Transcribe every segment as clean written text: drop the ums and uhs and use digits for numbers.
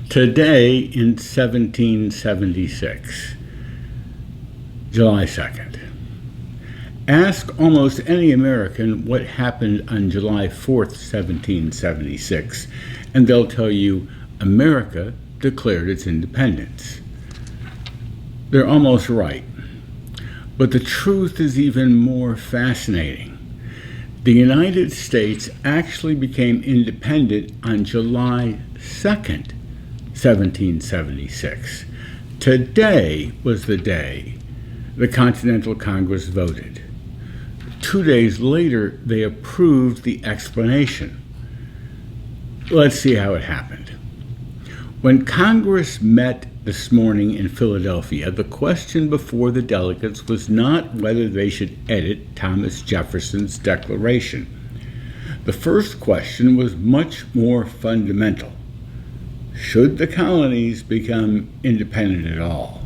Today in 1776, July 2nd. Ask almost any American what happened on July 4th, 1776, and they'll tell you America declared its independence. They're almost right. But the truth is even more fascinating. The United States actually became independent on July 2nd, 1776. Today was the day the Continental Congress voted. 2 days later, they approved the explanation. Let's see how it happened. When Congress met this morning in Philadelphia, the question before the delegates was not whether they should edit Thomas Jefferson's Declaration. The first question was much more fundamental. Should the colonies become independent at all?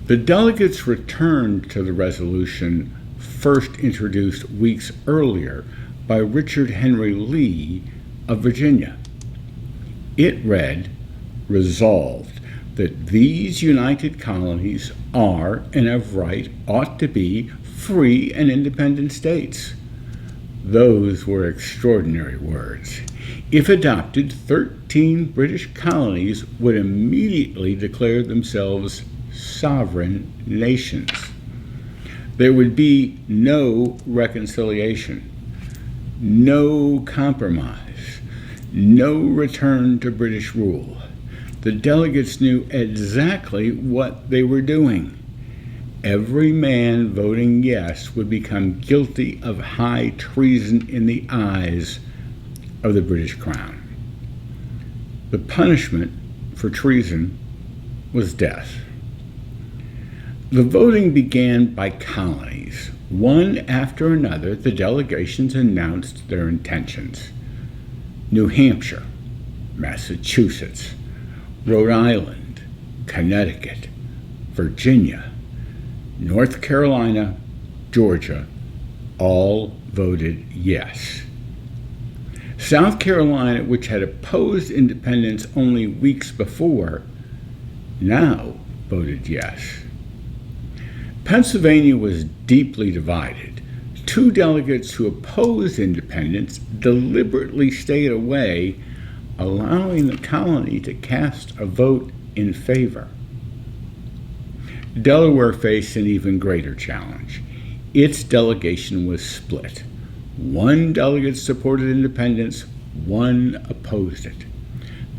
The delegates returned to the resolution first introduced weeks earlier by Richard Henry Lee of Virginia. It read, "Resolved that these united colonies are and of right ought to be free and independent states." Those were extraordinary words. If adopted, 13 British colonies would immediately declare themselves sovereign nations. There would be no reconciliation, no compromise, no return to British rule. The delegates knew exactly what they were doing. Every man voting yes would become guilty of high treason in the eyes of the British Crown. The punishment for treason was death. The voting began by colonies. One after another, the delegations announced their intentions. New Hampshire, Massachusetts, Rhode Island, Connecticut, Virginia, North Carolina, Georgia, all voted yes. South Carolina, which had opposed independence only weeks before, now voted yes. Pennsylvania was deeply divided. 2 delegates who opposed independence deliberately stayed away, allowing the colony to cast a vote in favor. Delaware faced an even greater challenge. Its delegation was split. 1 delegate supported independence, 1 opposed it.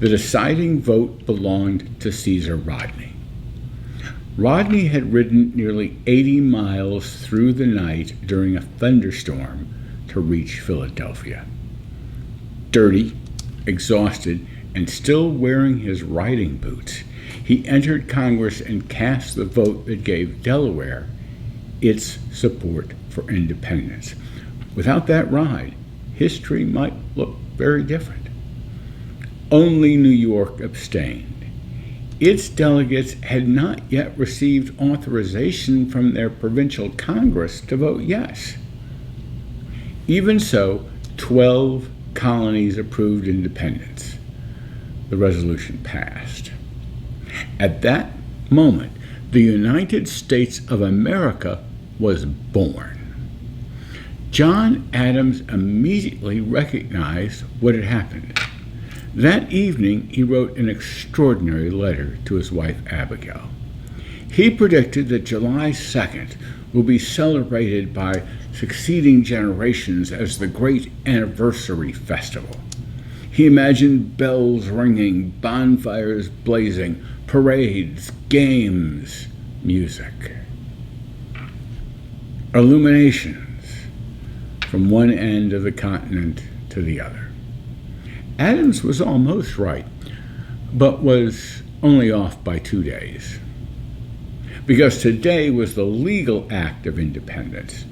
The deciding vote belonged to Caesar Rodney. Rodney had ridden nearly 80 miles through the night during a thunderstorm to reach Philadelphia. Dirty, exhausted, and still wearing his riding boots, he entered Congress and cast the vote that gave Delaware its support for independence. Without that ride, history might look very different. Only New York abstained. Its delegates had not yet received authorization from their provincial Congress to vote yes. Even so, 12 colonies approved independence. The resolution passed. At that moment, the United States of America was born. John Adams immediately recognized what had happened. That evening, he wrote an extraordinary letter to his wife, Abigail. He predicted that July 2nd will be celebrated by succeeding generations as the great anniversary festival. He imagined bells ringing, bonfires blazing, parades, games, music, illuminations from one end of the continent to the other. Adams was almost right, but was only off by 2 days. Because today was the legal act of independence.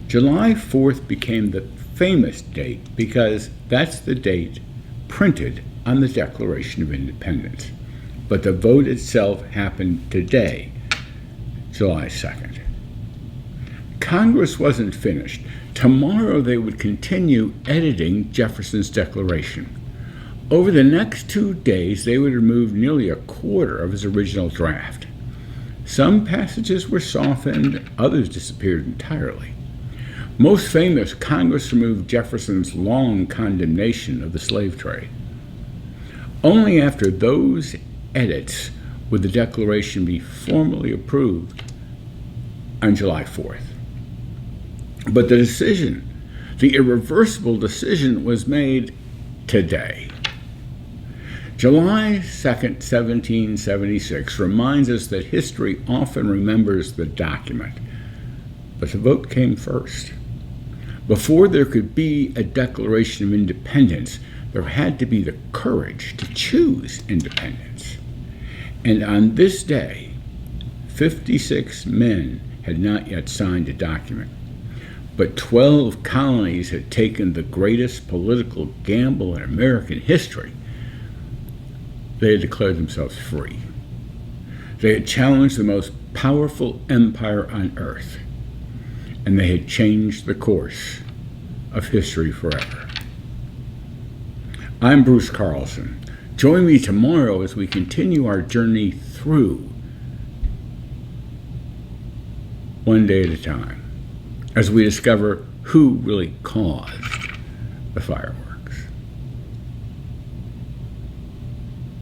July 4th became the famous date because that's the date printed on the Declaration of Independence. But the vote itself happened today, July 2nd. Congress wasn't finished. Tomorrow they would continue editing Jefferson's Declaration. Over the next 2 days, they would remove nearly a quarter of his original draft. Some passages were softened, others disappeared entirely. Most famous, Congress removed Jefferson's long condemnation of the slave trade. Only after those edits would the Declaration be formally approved on July 4th. But the decision, the irreversible decision, was made today. July 2nd, 1776 reminds us that history often remembers the document, but the vote came first. Before there could be a Declaration of Independence, there had to be the courage to choose independence. And on this day, 56 men had not yet signed a document, but 12 colonies had taken the greatest political gamble in American history. They had declared themselves free. They had challenged the most powerful empire on earth, and they had changed the course of history forever. I'm Bruce Carlson. Join me tomorrow as we continue our journey through one day at a time, as we discover who really caused the fireworks.